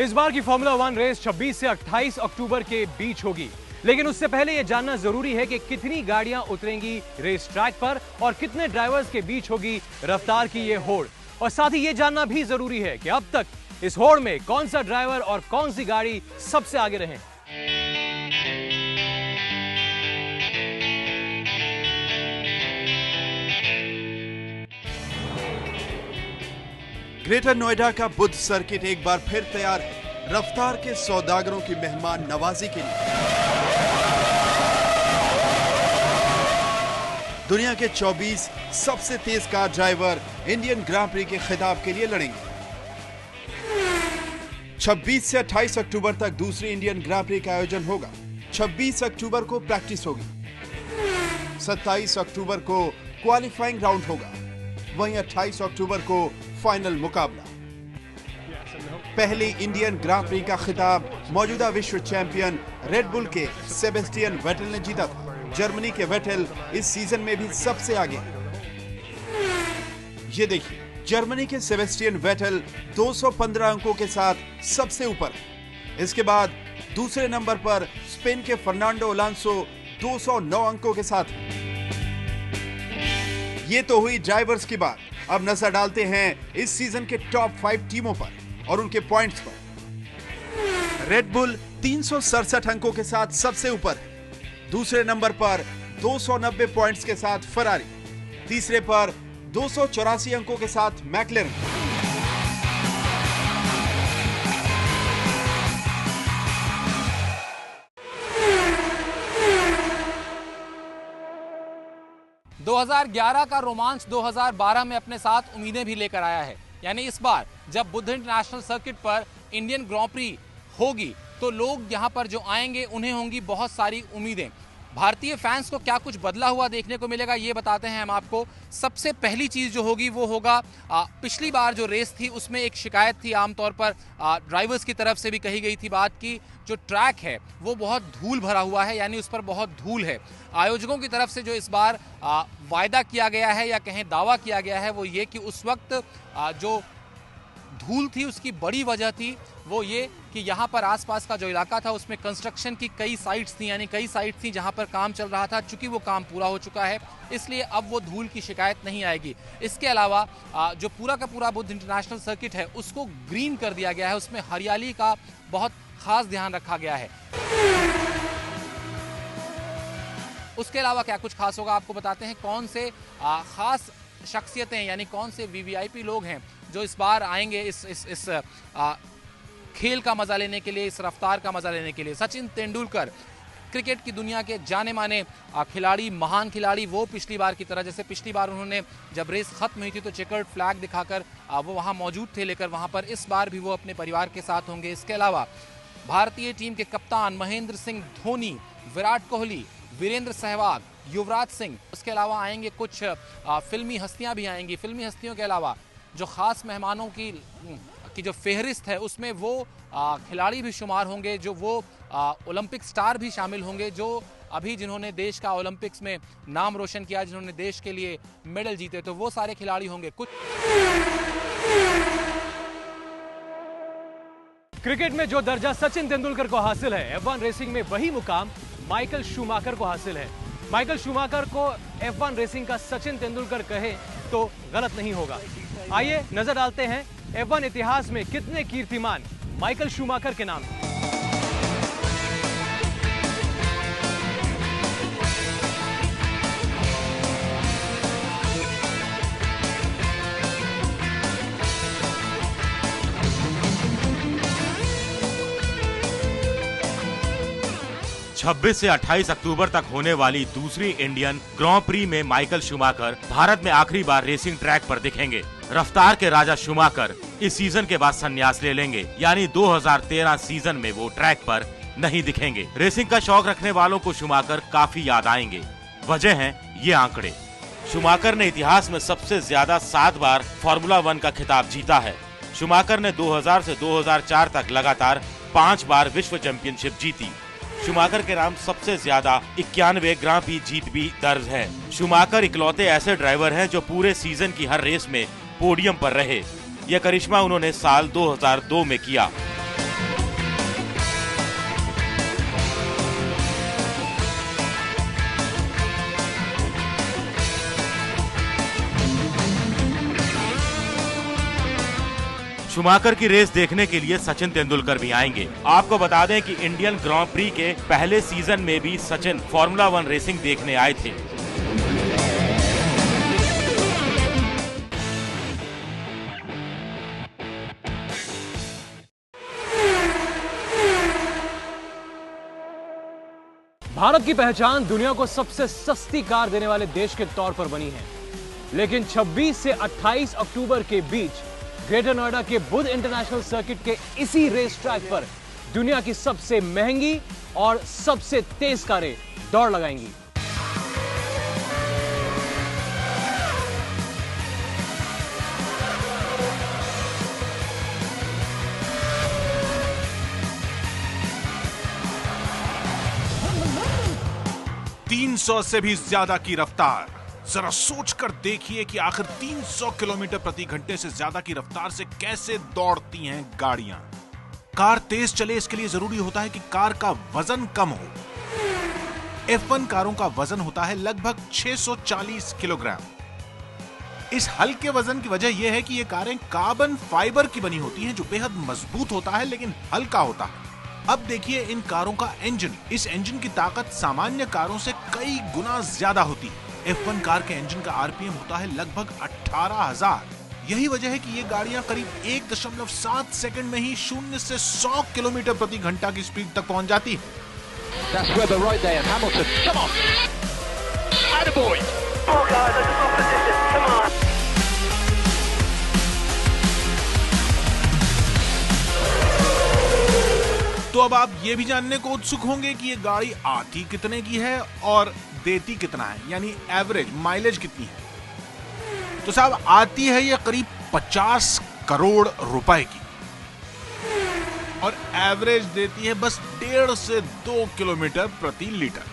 इस बार की formula 1 race 26 से 28 अक्टूबर के बीच होगी, लेकिन उससे पहले यह जानना जरूरी है कि कितनी गाड़ियां उतरेंगी रेस ट्रैक पर और कितने ड्राइवर्स के बीच होगी रफ्तार की यह होड़। और साथ ही यह जानना भी जरूरी है कि अब तक इस होड़ में कौन सा ड्राइवर और कौन सी गाड़ी सबसे आगे रहे। ग्रेटर नोएडा का बुद्ध सर्किट एक बार फिर तैयार है रफ्तार के सौदागरों की मेहमान नवाजी के लिए। दुनिया के 24 सबसे तेज कार ड्राइवर इंडियन ग्रां प्री के खिताब के लिए लड़ेंगे। 26 से 28 अक्टूबर तक दूसरी इंडियन ग्रां प्री का आयोजन होगा। 26 अक्टूबर को प्रैक्टिस होगी, 27 अक्टूबर को क्वालिफाइंग राउंड होगा, वहीं 28 अक्टूबर को फाइनल मुकाबला। पहली इंडियन ग्रां प्री का खिताब मौजूदा विश्व चैंपियन रेड बुल के सेबेस्टियन वेटेल ने जीता था। जर्मनी के वेटेल इस सीजन में भी सबसे आगे। ये देखिए, जर्मनी के सेबेस्टियन वेटेल 215 अंकों के साथ सबसे ऊपर। इसके बाद दूसरे नंबर पर स्पेन के फर्नांडो अलोंसो 209 अंकों के साथ। ये तो हुई ड्राइवर्स की बात। अब नजर डालते हैं इस सीजन के टॉप 5 टीमों पर और उनके पॉइंट्स पर। रेड बुल 367 अंकों के साथ सबसे ऊपर है। दूसरे नंबर पर 290 पॉइंट्स के साथ फरारी। तीसरे पर 284 अंकों के साथ मैकलेरन। दो 2011 का रोमांच 2012 में अपने साथ उम्मीदें भी लेकर आया है। यानी इस बार जब बुद्ध इंटरनेशनल सर्किट पर इंडियन ग्रां प्री होगी तो लोग यहां पर जो आएंगे उन्हें होंगी बहुत सारी उम्मीदें। भारतीय फैंस को क्या कुछ बदला हुआ देखने को मिलेगा ये बताते हैं हम आपको। सबसे पहली चीज़ जो होगी वो होगा पिछली बार जो रेस थी उसमें एक शिकायत थी, आमतौर पर ड्राइवर्स की तरफ से भी कही गई थी बात की जो ट्रैक है वो बहुत धूल भरा हुआ है, यानी उस पर बहुत धूल है। आयोजकों की तरफ से जो इस बार वायदा किया गया है या कहें दावा किया गया है वो ये कि उस वक्त जो धूल थी उसकी बड़ी वजह थी वो ये कि यहाँ पर आसपास का जो इलाका था उसमें कंस्ट्रक्शन की कई साइट्स थी, यानी कई साइट्स थी जहाँ पर काम चल रहा था। चूंकि वो काम पूरा हो चुका है इसलिए अब वो धूल की शिकायत नहीं आएगी। इसके अलावा जो पूरा का पूरा बुद्ध इंटरनेशनल सर्किट है उसको ग्रीन कर दिया गया है, उसमें हरियाली का बहुत खास ध्यान रखा गया है। उसके अलावा क्या कुछ खास होगा आपको बताते हैं। कौन से खास शख्सियतें यानी कौन से वीवीआईपी लोग हैं जो इस बार आएंगे इस खेल का मजा लेने के लिए, इस रफ्तार का मजा लेने के लिए। सचिन तेंदुलकर, क्रिकेट की दुनिया के जाने माने खिलाड़ी, महान खिलाड़ी, वो पिछली बार की तरह, जैसे पिछली बार उन्होंने जब रेस खत्म हुई थी तो चेकर्ड फ्लैग दिखाकर वो वहां मौजूद थे लेकर वहां पर, इस बार भी वो अपने परिवार के साथ होंगे। इसके अलावा भारतीय टीम के कप्तान महेंद्र सिंह धोनी, विराट कोहली, वीरेंद्र सहवाग, युवराज सिंह, उसके अलावा आएंगे कुछ फिल्मी हस्तियां भी आएंगी। फिल्मी हस्तियों के अलावा जो खास मेहमानों की जो फेहरिस्त है उसमें वो खिलाड़ी भी शुमार होंगे, जो वो ओलंपिक स्टार भी शामिल होंगे जो अभी जिन्होंने देश का ओलंपिक्स में नाम रोशन किया, जिन्होंने देश के लिए मेडल जीते, तो वो सारे खिलाड़ी होंगे। कुछ क्रिकेट में जो दर्जा सचिन तेंदुलकर को हासिल है, F1 रेसिंग में वही मुकाम माइकल शूमाकर को हासिल है। माइकल शूमाकर को F1 रेसिंग का सचिन तेंदुलकर कहे तो गलत नहीं होगा। आइए नजर डालते हैं F1 इतिहास में कितने कीर्तिमान माइकल शूमाकर के नाम हैं। छब्बीस से 28 अक्टूबर तक होने वाली दूसरी इंडियन ग्रां प्री में माइकल शूमाकर भारत में आखिरी बार रेसिंग ट्रैक पर दिखेंगे। रफ्तार के राजा शूमाकर इस सीजन के बाद संन्यास ले लेंगे, यानी 2013 सीजन में वो ट्रैक पर नहीं दिखेंगे। रेसिंग का शौक रखने वालों को शूमाकर काफी याद आएंगे। वजह है ये आंकड़े। शूमाकर ने इतिहास में सबसे ज्यादा 7 बार फार्मूला 1 का खिताब जीता है। शूमाकर ने 2000 से 2004 तक लगातार 5 बार विश्व चैंपियनशिप जीती। शूमाकर के नाम सबसे ज्यादा 91 ग्रां प्री जीत भी दर्ज है। शूमाकर इकलौते ऐसे ड्राइवर हैं जो पूरे सीजन की हर रेस में पोडियम पर रहे। यह करिश्मा उन्होंने साल 2002 में किया। शुमाकर की रेस देखने के लिए सचिन तेंदुलकर भी आएंगे। आपको बता दें कि इंडियन ग्रां प्री के पहले सीजन में भी सचिन फॉर्मूला 1 रेसिंग देखने आए थे। भारत की पहचान दुनिया को सबसे सस्ती कार देने वाले देश के तौर पर बनी है, लेकिन 26 से 28 अक्टूबर के बीच ग्रेटर नोएडा के बुध इंटरनेशनल सर्किट के इसी रेस ट्रैक पर दुनिया की सबसे महंगी और सबसे तेज कारें दौड़ लगाएंगी। से भी ज्यादा की रफ्तार। जरा सोचकर देखिए कि आखिर 300 किलोमीटर प्रति घंटे से ज्यादा की रफ्तार से कैसे दौड़ती हैं गाड़ियां। कार तेज चले इसके लिए जरूरी होता है कि कार का वजन कम हो। F1 कारों का वजन होता है लगभग 640 किलोग्राम। इस हल्के वजन की वजह यह है कि ये कारें कार्बन फाइबर की बनी होती हैं, जो बेहद मजबूत होता है लेकिन हल्का होता है। अब देखिए इन कारों का इंजन। इस इंजन की ताकत सामान्य कारों से कई गुना ज्यादा होती है। F1 कार के इंजन का आरपीएम होता है लगभग 18,000। यही वजह है कि ये गाड़ियां करीब 1.7 सेकंड में ही 0 से 100 किलोमीटर प्रति घंटा की स्पीड तक पहुंच जाती है। That's Webber right there. Hamilton, come on! Attaboy! Oh guys, I just lost position. Come on! तो अब आप ये भी जानने को उत्सुक होंगे कि ये गाड़ी आती कितने की है और देती कितना है, यानी एवरेज माइलेज कितनी है। तो साहब आती है ये करीब 50 करोड़ रुपए की और एवरेज देती है बस 1.5 से 2 किलोमीटर प्रति लीटर।